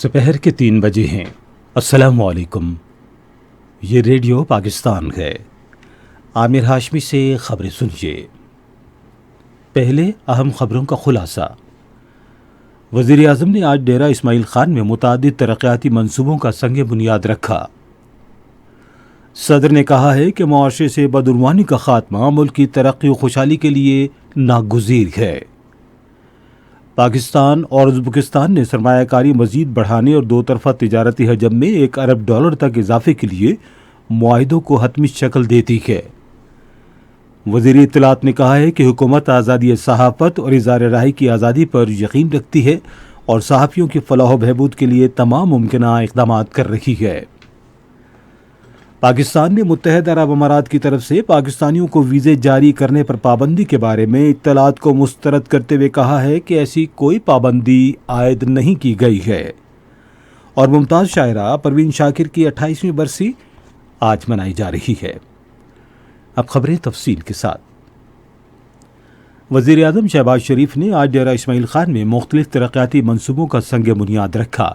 दोपहर के 3 बजे हैं। अस्सलाम वालेकुम। ये रेडियो पाकिस्तान है। आमिर हाशमी से खबरें सुनिए। पहले अहम खबरों का खुलासा। वज़ीर आज़म ने आज डेरा इस्माइल खान में मुतादिद तरक्याती मंसूबों का संग बुनियाद रखा। सदर ने कहा है कि मुआशरे से बदउनवानी का खात्मा मुल्क की तरक्की और खुशहाली के लिए नागुज़ीर है। पाकिस्तान और उज़्बेकिस्तान ने सरमायाकारी मज़ीद बढ़ाने और दो तरफ़ा तिजारती हजम में $1 अरब तक इजाफे के लिए मुआहिदों को हतमी शक्ल देती है। वज़ीर इत्तलात ने कहा है कि हुकूमत आज़ादी सहाफ़त और इज़हार राय की आज़ादी पर यकीन रखती है और सहाफ़ियों की फ़लाह बहबूद के लिए तमाम मुमकिना इक़दाम कर रही है। पाकिस्तान ने मुत्तहिदा अरब अमारात की तरफ से पाकिस्तानियों को वीज़े जारी करने पर पाबंदी के बारे में इत्तलात को मुस्तरद करते हुए कहा है कि ऐसी कोई पाबंदी आयद नहीं की गई है। और मुमताज़ शायरा परवीन शाकिर की 28वीं बरसी आज मनाई जा रही है। अब खबरें तफसील के साथ। वज़ीर आज़म शहबाज शरीफ ने आज डेरा इस्माइल खान में मुख्तलिफ तरक्याती मंसूबों का संग बुनियाद रखा।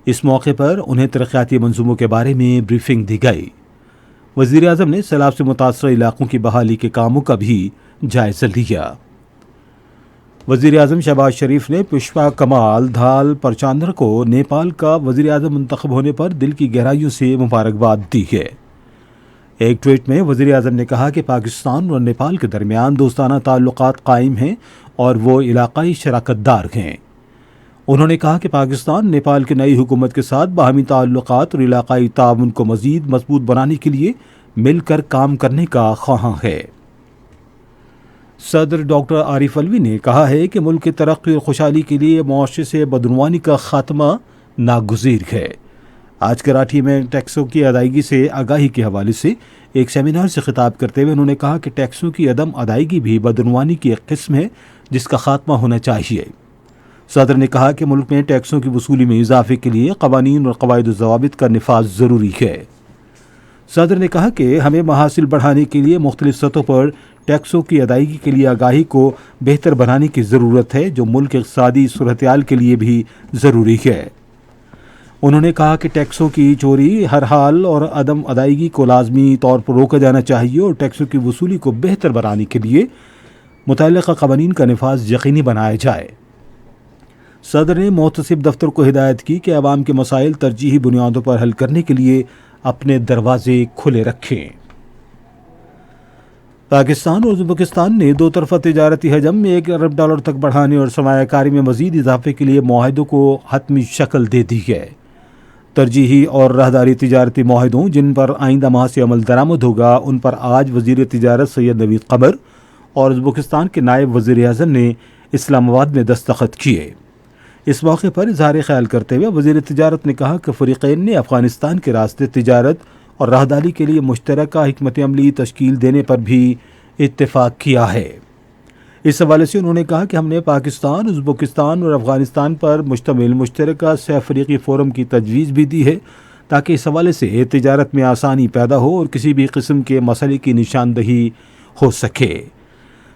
इस मौके पर उन्हें तरक्याती मंसूबों के बारे में ब्रीफिंग दी गई। वज़ीर आज़म ने सैलाब से मुतासर इलाकों की बहाली के कामों का भी जायज़ा लिया। वज़ीर आज़म शहबाज शरीफ ने पुष्पा कमाल धाल परचांदर को नेपाल का वज़ीर आज़म मुंतखब होने पर दिल की गहराइयों से मुबारकबाद दी है। एक ट्वीट में वज़ीर आज़म ने कहा कि पाकिस्तान और नेपाल के दरमियान दोस्ताना ताल्लुकात कायम हैं और वो इलाक़ाई शराकतदार हैं। उन्होंने कहा कि पाकिस्तान नेपाल की नई हुकूमत के साथ बाहमी ताल्लुकात और इलाक़ाई ताउन को मज़ीद मजबूत बनाने के लिए मिलकर काम करने का ख्वाहां है। सदर डॉक्टर आरिफ अलवी ने कहा है कि मुल्क की तरक्की और खुशहाली के लिए मुआशरे से बदउनवानी का खात्मा नागुज़ीर है। आज कराची में टैक्सों की अदायगी से आगाही के हवाले से एक सेमिनार से खिताब करते हुए उन्होंने कहा कि टैक्सों की अदम अदायगी भी बदउनवानी की एक किस्म है जिसका खात्मा होना चाहिए। सदर ने कहा कि मुल्क में टैक्सों की वसूली में इजाफे के लिए कवानीन और कवायद ज़वाबित का निफाज ज़रूरी है। सदर ने कहा कि हमें महासिल बढ़ाने के लिए मुख्तलिफ सतहों पर टैक्सों की अदायगी के लिए आगाही को बेहतर बनाने की ज़रूरत है, जो मुल्क की इक़्तिसादी सूरत-ए-हाल के लिए भी ज़रूरी है। उन्होंने कहा कि टैक्सों की चोरी हर हाल और अदम अदायगी को लाजमी तौर पर रोका जाना चाहिए और टैक्सों की वसूली को बेहतर बनाने के लिए मुतअल्लिक़ा क़वानीन का निफाज यकीनी बनाया जाए। सदर ने मोहतसिब दफ्तर को हिदायत की कि अवाम के मसाइल तरजीही बुनियादों पर हल करने के लिए अपने दरवाजे खुले रखें। पाकिस्तान और उज़्बेकिस्तान ने दो तरफ़ा तिजारती हजम में $1 अरब तक बढ़ाने और सरमायाकारी में मज़ीद इजाफे के लिए मुआहिदों को हतमी शक्ल दे दी है। तरजीही और राहदारी तिजारती मुआहिदों जिन पर आइंदा माह से अमल दरामद होगा, उन पर आज वज़ीर तिजारत सैयद नवीद क़मर और उज़्बेकिस्तान के नायब वज़ीर आज़म ने इस्लामाबाद में दस्तखत किए। इस मौके पर इज़हार ख्याल करते हुए वज़ीर तिजारत ने कहा कि फ़रीक़ैन ने अफ़गानिस्तान के रास्ते तिजारत और राहदारी के लिए मुश्तरका हिकमत अमली तश्कील देने पर भी इत्तेफाक किया है। इस हवाले से उन्होंने कहा कि हमने पाकिस्तान, उज़्बेकिस्तान और अफ़गानिस्तान पर मुश्तमिल मुश्तरका सहफ़रीक़ी फ़ोरम की तजवीज़ भी दी है, ताकि इस हवाले से तिजारत में आसानी पैदा हो और किसी भी किस्म के मसले की निशानदही हो सके।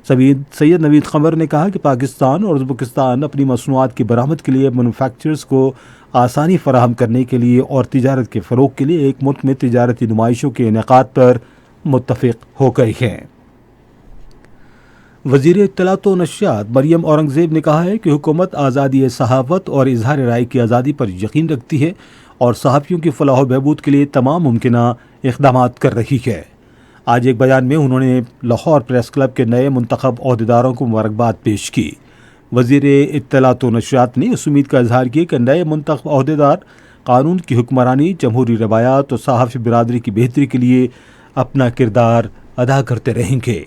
सैयद नवीद क़मर ने कहा कि पाकिस्तान और उज़्बेकिस्तान अपनी मसनूआत की बरामद के लिए मैन्युफैक्चरर्स को आसानी फराहम करने के लिए और तिजारत के फ़रोग़ के लिए एक मुल्क में तिजारती नुमाइशों के इनेकाद पर मुत्तफ़िक़ हो गए हैं। वज़ीर इत्तलात व नशरियात मरियम औरंगज़ेब ने कहा है कि हुकूमत आज़ादी सहाफ़त और इज़हार राय की आज़ादी पर यकीन रखती है और सहाफ़ियों की फ़लाह बहबूद के लिए तमाम मुमकिना इक़दाम कर रही है। आज एक बयान में उन्होंने लाहौर प्रेस क्लब के नए मुंतखब ओहदेदारों को मुबारकबाद पेश की। वज़ीर इत्तलात व नशरियात ने इस उम्मीद का इजहार किया कि नए मुंतखब ओहदेदार कानून की हुक्मरानी, जमहूरी रवायात और सहाफ़ी बिरादरी की बेहतरी के लिए अपना किरदार अदा करते रहेंगे।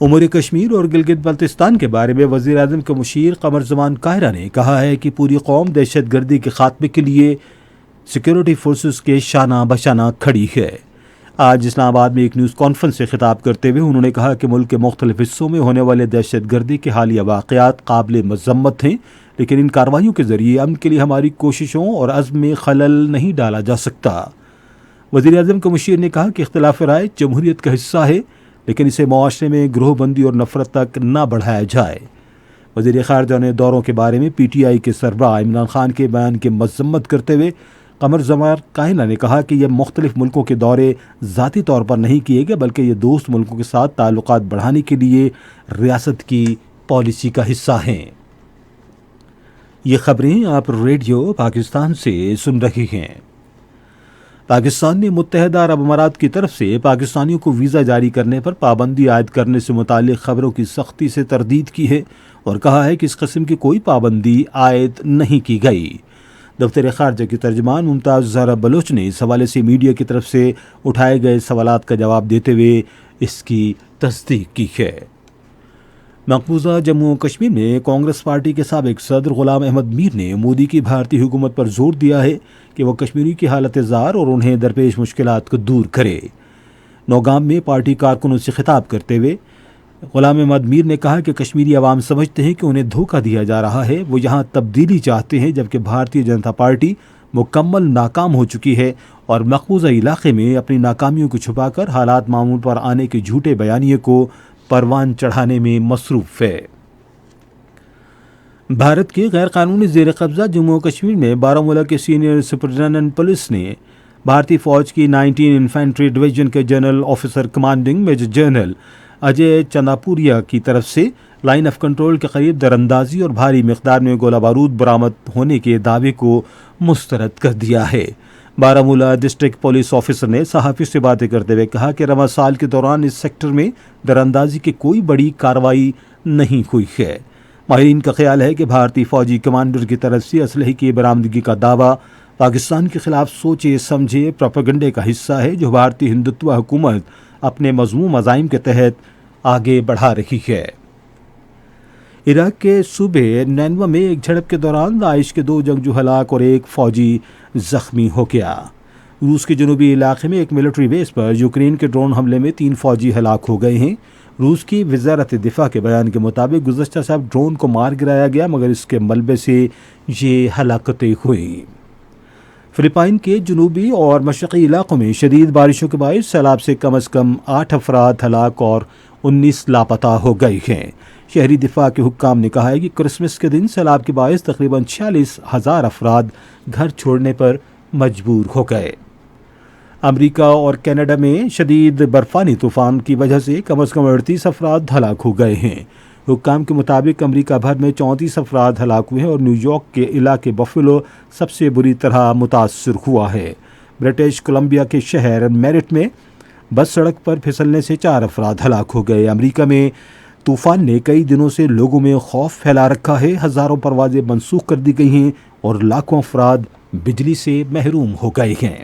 उमूर कश्मीर और गिलगित बल्तिस्तान के बारे में वज़ीर आज़म के मुशीर क़मर ज़मान कायरा ने कहा है कि पूरी कौम दहशत गर्दी के खात्मे के लिए सिक्योरिटी फोर्सेस के शाना बशाना खड़ी है। आज इस्लामाबाद में एक न्यूज़ कॉन्फ्रेंस से खिताब करते हुए उन्होंने कहा कि मुल्क के मुख्तलिफ हिस्सों में होने वाले दहशत गर्दी के हालिया वाक़यात काबिल मज़म्मत हैं, लेकिन इन कार्रवाइयों के ज़रिए अमन के लिए हमारी कोशिशों और अज़्म में खलल नहीं डाला जा सकता। वज़ीर आज़म के मुशीर ने कहा कि इख्तिलाफ़ राय जमहूरियत का हिस्सा है, लेकिन इसे मुआशरे में ग्रोहबंदी और नफ़रत तक न बढ़ाया जाए। وزیر خارجہ نے دوروں کے بارے میں پی ٹی آئی کے سربراہ عمران خان کے بیان کی مذمت کرتے ہوئے قمر زمان کائنہ نے کہا کہ یہ مختلف ملکوں کے دورے ذاتی طور پر نہیں کیے گئے بلکہ یہ دوست ملکوں کے ساتھ تعلقات بڑھانے کے لیے ریاست کی پالیسی کا حصہ ہیں۔ یہ خبریں آپ ریڈیو پاکستان سے سن رہی ہیں۔ پاکستان نے متحدہ عرب امارات کی طرف سے پاکستانیوں کو ویزا جاری کرنے پر پابندی عائد کرنے سے متعلق خبروں کی سختی سے تردید کی ہے اور کہا ہے کہ اس قسم کی کوئی پابندی عائد نہیں کی گئی۔ دفتر خارجہ کی ترجمان ممتاز زہرا بلوچ نے اس حوالے سے میڈیا کی طرف سے اٹھائے گئے سوالات کا جواب دیتے ہوئے اس کی تصدیق کی ہے۔ مقبوضہ جموں و کشمیر میں کانگریس پارٹی کے سابق صدر غلام احمد میر نے مودی کی بھارتی حکومت پر زور دیا ہے کہ وہ کشمیری کی حالت زار اور انہیں درپیش مشکلات کو دور کرے۔ نوگام میں پارٹی کارکنوں سے خطاب کرتے ہوئے غلام احمد میر نے کہا کہ کشمیری عوام سمجھتے ہیں کہ انہیں دھوکہ دیا جا رہا ہے، وہ یہاں تبدیلی چاہتے ہیں جبکہ بھارتیہ جنتا پارٹی مکمل ناکام ہو چکی ہے اور مقبوضہ علاقے میں اپنی ناکامیوں کو چھپا کر حالات معمول پر آنے کے جھوٹے بیانیے کو پروان چڑھانے میں مصروف ہے۔ بھارت کے غیر قانونی زیر قبضہ جموں و کشمیر میں بارہمولہ کے سینئر سپرنٹینڈنٹ پولیس نے بھارتی فوج کی 19 انفینٹری ڈویژن کے general officer commanding major general Ajay Chandpuria کی طرف سے لائن آف کنٹرول کے قریب دراندازی اور بھاری مقدار میں گولہ بارود برآمد ہونے کے دعوے کو مسترد کر دیا ہے۔ بارہمولہ ڈسٹرکٹ پولیس آفیسر نے صحافی سے باتیں کرتے ہوئے کہا کہ رواں سال کے دوران اس سیکٹر میں دراندازی کی کوئی بڑی کارروائی نہیں ہوئی ہے۔ ماہرین کا خیال ہے کہ بھارتی فوجی کمانڈر کی طرف سے اسلحے کی برآمدگی کا دعویٰ پاکستان کے خلاف سوچے سمجھے پروپیگنڈے کا حصہ ہے جو بھارتی ہندوتو حکومت اپنے مذموم عزائم کے تحت آگے بڑھا رہی ہے۔ عراق کے صوبے نینوا میں ایک جھڑپ کے دوران داعش کے 2 جنگجو ہلاک اور ایک فوجی زخمی ہو گیا۔ روس کے جنوبی علاقے میں ایک ملٹری بیس پر یوکرین کے ڈرون حملے میں 3 فوجی ہلاک ہو گئے ہیں۔ روس کی وزارت دفاع کے بیان کے مطابق گزشتہ شب ڈرون کو مار گرایا گیا مگر اس کے ملبے سے یہ ہلاکتیں ہوئیں۔ فلپائن کے جنوبی اور مشرقی علاقوں میں شدید بارشوں کے باعث سیلاب سے کم از کم 8 افراد ہلاک اور 19 لاپتہ ہو گئے ہیں۔ شہری دفاع کے حکام نے کہا ہے کہ کرسمس کے دن سیلاب کے باعث تقریباً 46,000 افراد گھر چھوڑنے پر مجبور ہو گئے۔ امریکہ اور کینیڈا میں شدید برفانی طوفان کی وجہ سے کم از کم 38 افراد ہلاک ہو گئے ہیں۔ حکام کے مطابق امریکہ بھر میں 34 افراد ہلاک ہوئے ہیں اور نیو یارک کے علاقے بفلو سب سے بری طرح متاثر ہوا ہے۔ برٹش کولمبیا کے شہر میرٹ میں بس سڑک پر پھسلنے سے 4 افراد ہلاک ہو گئے۔ امریکہ میں طوفان نے کئی دنوں سے لوگوں میں خوف پھیلا رکھا ہے، ہزاروں پروازیں منسوخ کر دی گئی ہیں اور لاکھوں افراد بجلی سے محروم ہو گئے ہیں۔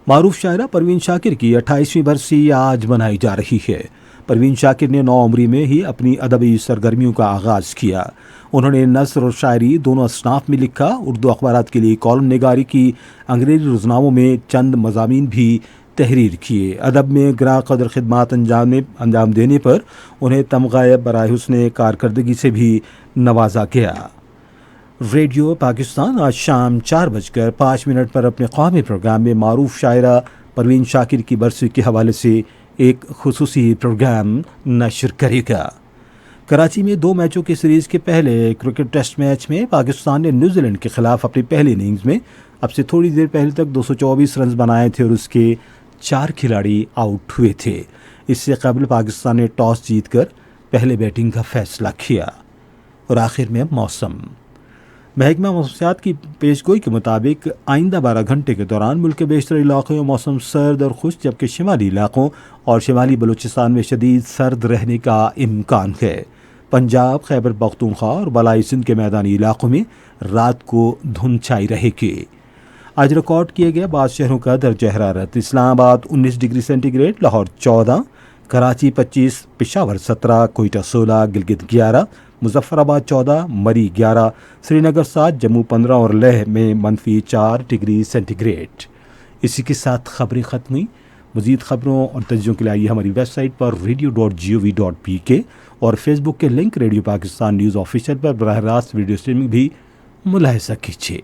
معروف شاعرہ پروین شاکر کی 28ویں برسی آج منائی جا رہی ہے۔ پروین شاکر نے 9 عمری میں ہی اپنی ادبی سرگرمیوں کا آغاز کیا۔ انہوں نے نثر اور شاعری دونوں اصناف میں لکھا، اردو اخبارات کے لیے کالم نگاری کی، انگریزی روزناموں میں چند مضامین بھی تحریر کیے۔ ادب میں گراں قدر خدمات انجام دینے پر انہیں تمغہ برائے حسن کارکردگی سے بھی نوازا گیا۔ ریڈیو پاکستان آج شام 4:05 پر اپنے قومی پروگرام میں معروف شاعرہ پروین شاکر کی برسی کے حوالے سے ایک خصوصی پروگرام نشر کرے گا۔ کراچی میں 2 میچوں کی سیریز کے پہلے کرکٹ ٹیسٹ میچ میں پاکستان نے نیوزی لینڈ کے خلاف اپنی پہلی اننگز میں اب سے تھوڑی دیر پہلے تک 224 رنز بنائے تھے اور اس کے 4 کھلاڑی آؤٹ ہوئے تھے۔ اس سے قبل پاکستان نے ٹاس جیت کر پہلے بیٹنگ کا فیصلہ کیا۔ اور آخر میں موسم۔ محکمہ موسمیات کی پیشگوئی کے مطابق آئندہ 12 گھنٹے کے دوران ملک کے بیشتر علاقوں میں موسم سرد اور خشک جبکہ شمالی علاقوں اور شمالی بلوچستان میں شدید سرد رہنے کا امکان ہے۔ پنجاب، خیبر پختونخوا اور بالائی سندھ کے میدانی علاقوں میں رات کو دھند چھائی رہے گی۔ آج ریکارڈ کیے گئے بعض شہروں کا درجہ حرارت: Islamabad 19 degree centigrade, Lahore 14، Karachi 25، Peshawar 17، Quetta 16، Gilgit 11، Muzaffarabad 14، مری 11، سری نگر 7، جموں 15 اور لیہ میں -4 ڈگری سینٹی گریڈ۔ اسی کے ساتھ خبریں ختم ہوئیں۔ مزید خبروں اور تجزیوں کے لیے آئیے ہماری ویب سائٹ پر radio.gov.pk اور فیس بک کے link radio Pakistan news official پر براہ راست ویڈیو اسٹریمنگ بھی ملاحظہ کیجیے۔